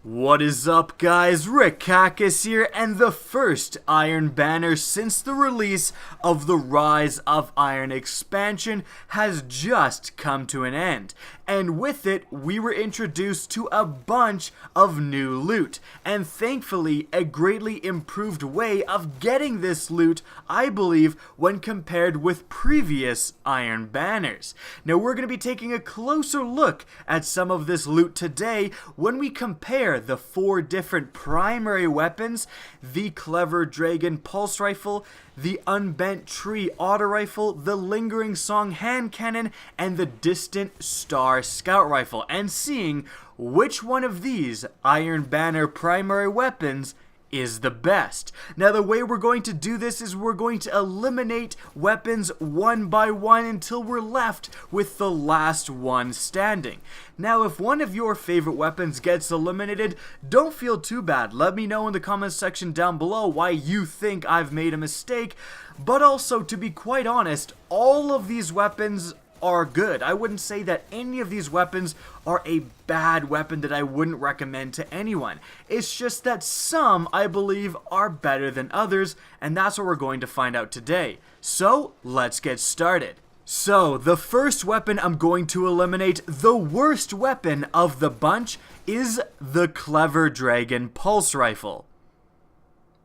What is up, guys? Rick Kakis here, and the first Iron Banner since the release of the Rise of Iron expansion has just come to an end. And with it, we were introduced to a bunch of new loot, and thankfully, a greatly improved way of getting this loot, I believe, when compared with previous Iron Banners. Now, we're going to be taking a closer look at some of this loot today when we compare the 4 different primary weapons: the Clever Dragon Pulse Rifle, the Unbent Tree Auto Rifle, the Lingering Song Hand Cannon, and the Distant Star Scout Rifle, and seeing which one of these Iron Banner primary weapons is the best. Now, the way we're going to do this is we're going to eliminate weapons one by one until we're left with the last one standing. Now, if one of your favorite weapons gets eliminated, don't feel too bad. Let me know in the comments section down below why you think I've made a mistake. But also, to be quite honest, all of these weapons are good. I wouldn't say that any of these weapons are a bad weapon that I wouldn't recommend to anyone. It's just that some, I believe, are better than others, and that's what we're going to find out today. So, let's get started. So, the first weapon I'm going to eliminate, the worst weapon of the bunch, is the Clever Dragon Pulse Rifle.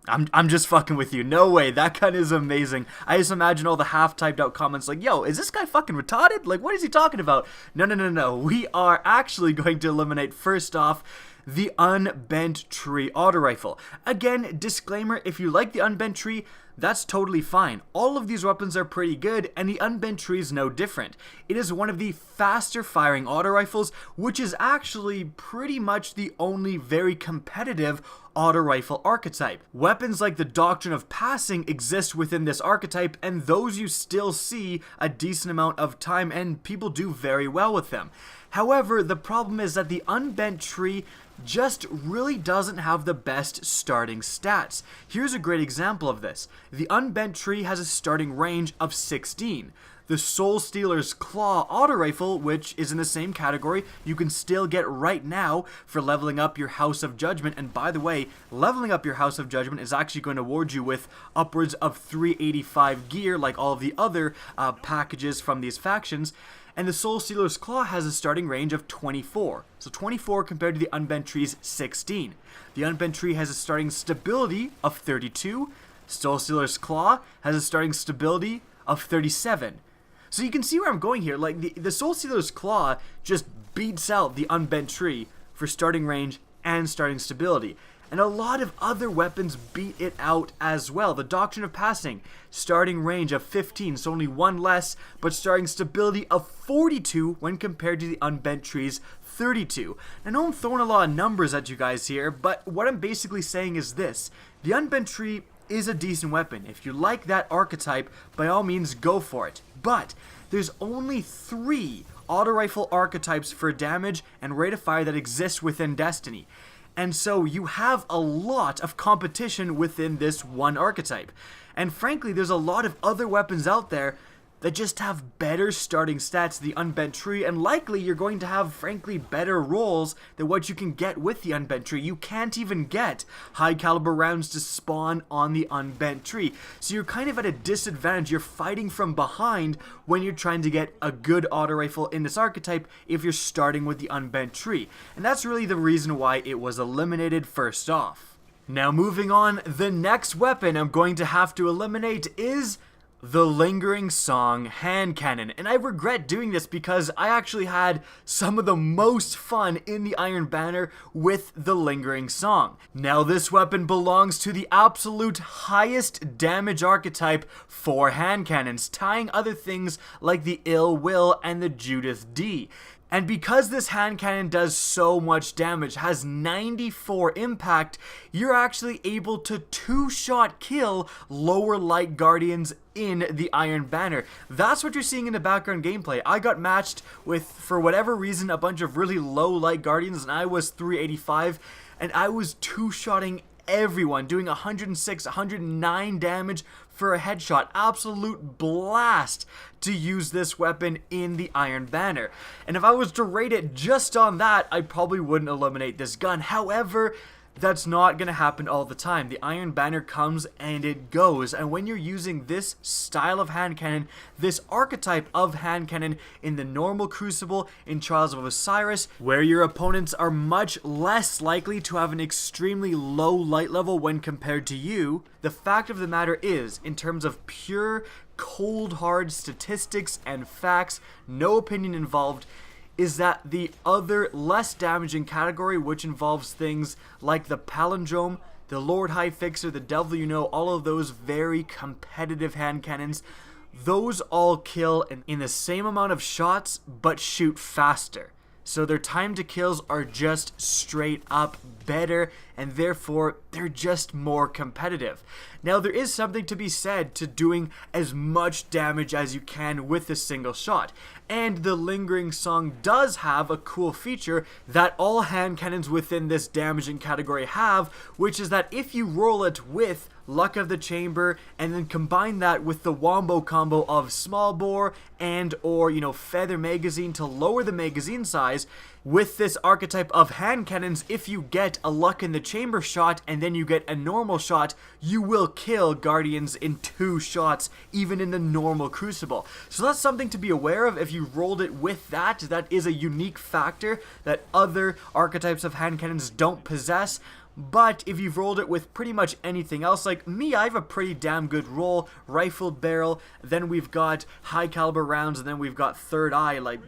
I'm just fucking with you. No way. That gun is amazing. I just imagine all the half-typed out comments like, yo, is this guy fucking retarded? Like, what is he talking about? No. We are actually going to eliminate, first off, the Unbent Tree Auto Rifle. Again, disclaimer, if you like the Unbent Tree, that's totally fine. All of these weapons are pretty good, and the Unbent Tree is no different. It is one of the faster firing auto rifles, which is actually pretty much the only very competitive auto rifle archetype. Weapons like the Doctrine of Passing exist within this archetype, and those you still see a decent amount of time, and people do very well with them. However, the problem is that the Unbent Tree just really doesn't have the best starting stats. Here's a great example of this. The Unbent Tree has a starting range of 16. The Soul Stealer's Claw Auto Rifle, which is in the same category, you can still get right now for leveling up your House of Judgment. And by the way, leveling up your House of Judgment is actually going to award you with upwards of 385 gear, like all of the other packages from these factions. And the Soul Stealer's Claw has a starting range of 24. So 24 compared to the Unbent Tree's 16. The Unbent Tree has a starting stability of 32. Soul Stealer's Claw has a starting stability of 37. So you can see where I'm going here. Like, the Soul Stealer's Claw just beats out the Unbent Tree for starting range and starting stability. And a lot of other weapons beat it out as well. The Doctrine of Passing, starting range of 15, so only one less, but starting stability of 42 when compared to the Unbent Tree's 32. I know I'm throwing a lot of numbers at you guys here, but what I'm basically saying is this. The Unbent Tree is a decent weapon. If you like that archetype, by all means go for it. But there's only 3 auto rifle archetypes for damage and rate of fire that exist within Destiny. And so you have a lot of competition within this one archetype. And frankly, there's a lot of other weapons out there that just have better starting stats than the Unbent Tree, and likely you're going to have, frankly, better rolls than what you can get with the Unbent Tree. You can't even get high caliber rounds to spawn on the Unbent Tree. So you're kind of at a disadvantage. You're fighting from behind when you're trying to get a good auto rifle in this archetype if you're starting with the Unbent Tree. And that's really the reason why it was eliminated first off. Now, moving on, the next weapon I'm going to have to eliminate is the Lingering Song Hand Cannon. And I regret doing this because I actually had some of the most fun in the Iron Banner with the Lingering Song. Now, this weapon belongs to the absolute highest damage archetype for hand cannons, tying other things like the Ill Will and the Judith D. And because this hand cannon does so much damage, has 94 impact, you're actually able to 2-shot kill lower light guardians in the Iron Banner. That's what you're seeing in the background gameplay. I got matched with, for whatever reason, a bunch of really low light guardians, and I was 385, and I was 2-shotting everyone, doing 106, 109 damage for a headshot. Absolute blast to use this weapon in the Iron Banner. And if I was to rate it just on that, I probably wouldn't eliminate this gun. However, that's not going to happen all the time. The Iron Banner comes and it goes, and when you're using this style of hand cannon, this archetype of hand cannon in the normal Crucible, in Trials of Osiris, where your opponents are much less likely to have an extremely low light level when compared to you, the fact of the matter is, in terms of pure, cold hard statistics and facts, no opinion involved, is that the other less damaging category, which involves things like the Palindrome, the Lord High Fixer, the Devil You Know, all of those very competitive hand cannons, those all kill in the same amount of shots, but shoot faster. So their time to kills are just straight up better, and therefore they're just more competitive. Now, there is something to be said to doing as much damage as you can with a single shot, and the Lingering Song does have a cool feature that all hand cannons within this damaging category have, which is that if you roll it with Luck of the Chamber and then combine that with the wombo combo of small bore and or feather magazine to lower the magazine size, with this archetype of hand cannons, if you get a Luck in the Chamber shot and then you get a normal shot, you will kill Guardians in 2 shots, even in the normal Crucible. So that's something to be aware of. If you rolled it with that, that is a unique factor that other archetypes of hand cannons don't possess. But if you've rolled it with pretty much anything else, like me, I have a pretty damn good roll, rifled barrel, then we've got high caliber rounds, and then we've got third eye, like,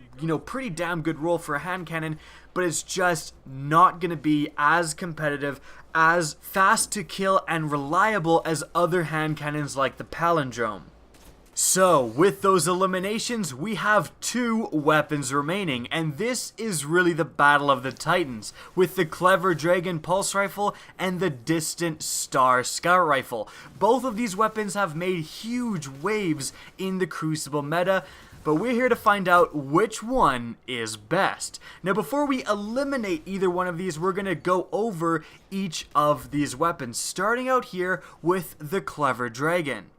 pretty damn good roll for a hand cannon, but it's just not going to be as competitive, as fast to kill, and reliable as other hand cannons like the Palindrome. So, with those eliminations, we have 2 weapons remaining, and this is really the battle of the titans, with the Clever Dragon Pulse Rifle and the Distant Star Scout Rifle. Both of these weapons have made huge waves in the Crucible meta, but we're here to find out which one is best. Now, before we eliminate either one of these, we're going to go over each of these weapons, starting out here with the Clever Dragon.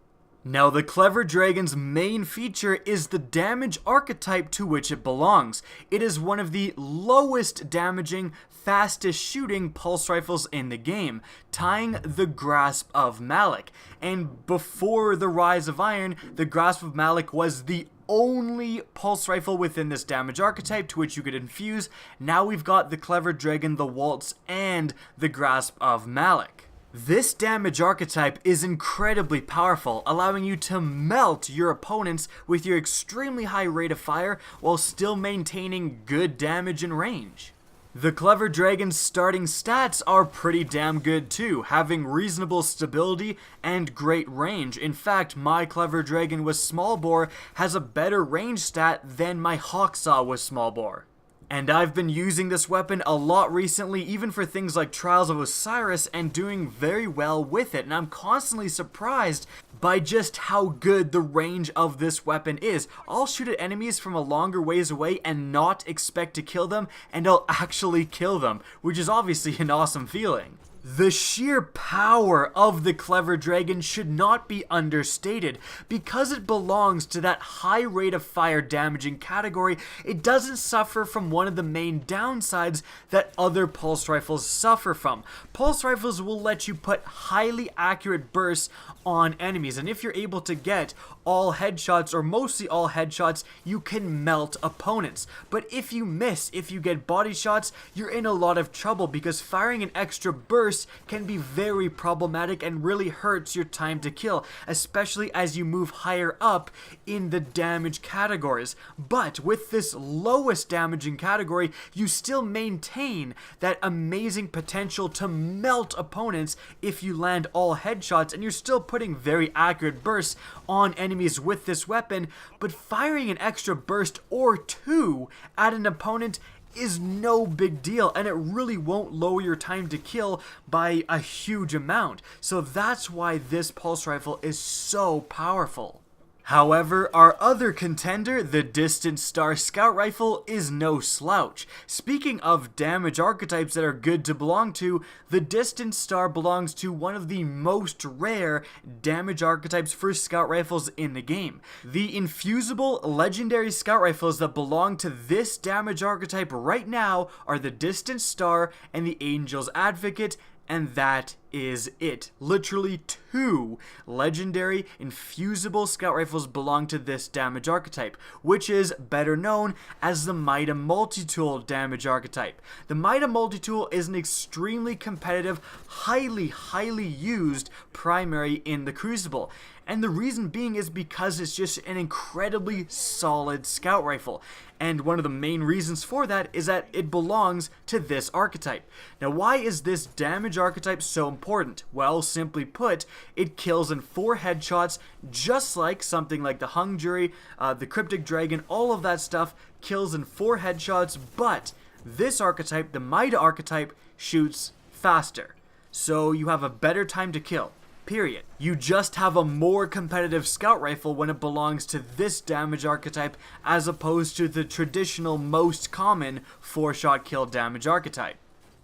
Now, the Clever Dragon's main feature is the damage archetype to which it belongs. It is one of the lowest damaging, fastest shooting pulse rifles in the game, tying the Grasp of Malak. And before the Rise of Iron, the Grasp of Malak was the only pulse rifle within this damage archetype to which you could infuse. Now we've got the Clever Dragon, the Waltz, and the Grasp of Malak. This damage archetype is incredibly powerful, allowing you to melt your opponents with your extremely high rate of fire while still maintaining good damage and range. The Clever Dragon's starting stats are pretty damn good too, having reasonable stability and great range. In fact, my Clever Dragon with small bore has a better range stat than my Hawksaw with small bore. And I've been using this weapon a lot recently, even for things like Trials of Osiris, and doing very well with it. And I'm constantly surprised by just how good the range of this weapon is. I'll shoot at enemies from a longer ways away and not expect to kill them, and I'll actually kill them, which is obviously an awesome feeling. The sheer power of the Clever Dragon should not be understated. Because it belongs to that high rate of fire damaging category, it doesn't suffer from one of the main downsides that other pulse rifles suffer from. Pulse rifles will let you put highly accurate bursts on enemies, and if you're able to get all headshots, or mostly all headshots, you can melt opponents. But if you miss, if you get body shots, you're in a lot of trouble, because firing an extra burst can be very problematic and really hurts your time to kill, especially as you move higher up in the damage categories. But with this lowest damaging category, you still maintain that amazing potential to melt opponents if you land all headshots, and you're still putting very accurate bursts on enemies with this weapon. But firing an extra burst or 2 at an opponent is no big deal, and it really won't lower your time to kill by a huge amount. So that's why this pulse rifle is so powerful. However, our other contender, the Distant Star Scout Rifle, is no slouch. Speaking of damage archetypes that are good to belong to, the Distant Star belongs to one of the most rare damage archetypes for scout rifles in the game. The infusible legendary scout rifles that belong to this damage archetype right now are the Distant Star and the Angel's Advocate, and that is it. Literally 2 legendary infusible scout rifles belong to this damage archetype, which is better known as the Mida Multi-Tool damage archetype. The Mida Multi-Tool is an extremely competitive, highly used primary in the Crucible. And the reason being is because it's just an incredibly solid scout rifle. And one of the main reasons for that is that it belongs to this archetype. Now, why is this damage archetype so important? Well, simply put, it kills in 4 headshots, just like something like the Hung Jury, the Cryptic Dragon, all of that stuff kills in 4 headshots, but this archetype, the Mida archetype, shoots faster. So you have a better time to kill. Period. You just have a more competitive scout rifle when it belongs to this damage archetype as opposed to the traditional most common 4-shot kill damage archetype.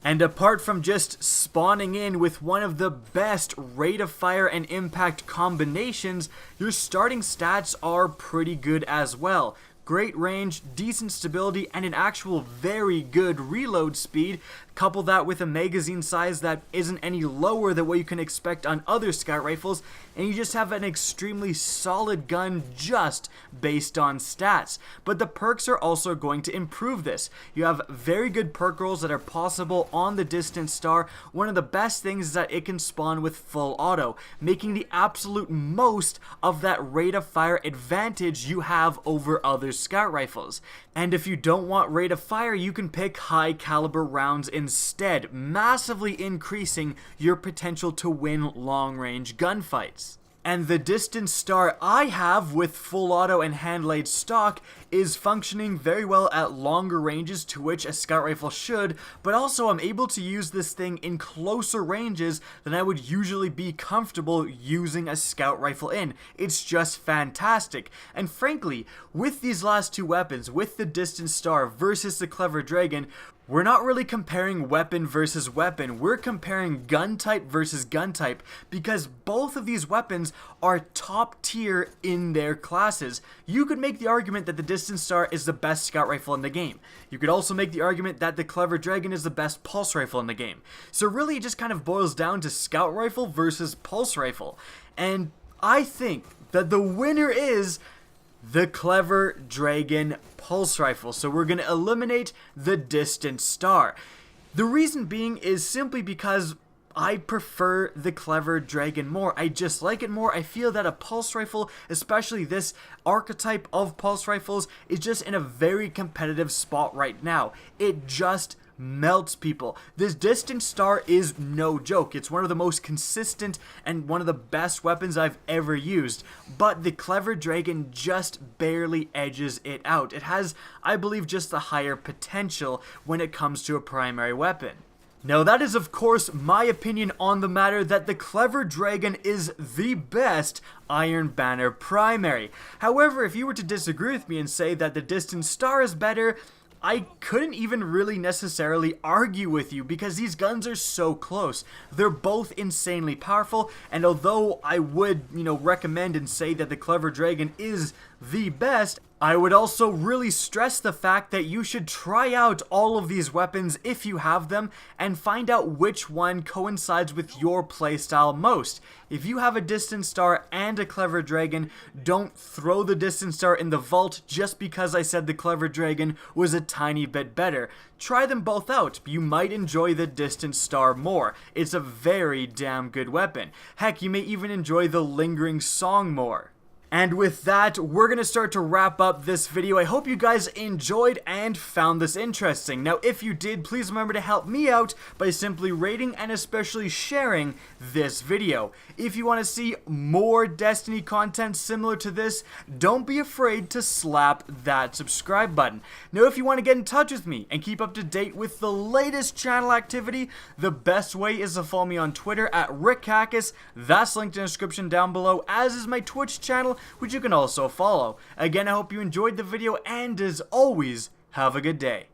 And apart from just spawning in with one of the best rate of fire and impact combinations, your starting stats are pretty good as well. Great range, decent stability, and an actual very good reload speed. Couple that with a magazine size that isn't any lower than what you can expect on other scout rifles, and you just have an extremely solid gun just based on stats. But the perks are also going to improve this. You have very good perk rolls that are possible on the Distant Star. One of the best things is that it can spawn with full auto, making the absolute most of that rate of fire advantage you have over other scout rifles. And if you don't want rate of fire, you can pick high caliber rounds instead, massively increasing your potential to win long range gunfights. And the Distant Star I have with full auto and hand-laid stock is functioning very well at longer ranges, to which a scout rifle should, but also I'm able to use this thing in closer ranges than I would usually be comfortable using a scout rifle in. It's just fantastic. And frankly, with these last 2 weapons, with the Distant Star versus the Clever Dragon, we're not really comparing weapon versus weapon, we're comparing gun type versus gun type, because both of these weapons are top tier in their classes. You could make the argument that the Distant Star is the best scout rifle in the game. You could also make the argument that the Clever Dragon is the best pulse rifle in the game. So really it just kind of boils down to scout rifle versus pulse rifle. And I think that the winner is the Clever Dragon pulse rifle. So we're going to eliminate the Distant Star. The reason being is simply because I prefer the Clever Dragon more. I just like it more. I feel that a pulse rifle, especially this archetype of pulse rifles, is just in a very competitive spot right now. It just melts people. This Distant Star is no joke. It's one of the most consistent and one of the best weapons I've ever used, but the Clever Dragon just barely edges it out. It has, I believe, just the higher potential when it comes to a primary weapon. Now that is of course my opinion on the matter that the Clever Dragon is the best Iron Banner primary. However, if you were to disagree with me and say that the Distant Star is better, I couldn't even really necessarily argue with you because these guns are so close. They're both insanely powerful, and although I would, recommend and say that the Clever Dragon is the best, I would also really stress the fact that you should try out all of these weapons if you have them and find out which one coincides with your playstyle most. If you have a Distant Star and a Clever Dragon, don't throw the Distant Star in the vault just because I said the Clever Dragon was a tiny bit better. Try them both out. You might enjoy the Distant Star more. It's a very damn good weapon. Heck, you may even enjoy the Lingering Song more. And with that, we're going to start to wrap up this video. I hope you guys enjoyed and found this interesting. Now, if you did, please remember to help me out by simply rating and especially sharing this video. If you want to see more Destiny content similar to this, don't be afraid to slap that subscribe button. Now, if you want to get in touch with me and keep up to date with the latest channel activity, the best way is to follow me on Twitter at RickHackis. That's linked in the description down below, as is my Twitch channel, which you can also follow. Again, I hope you enjoyed the video, and as always, have a good day.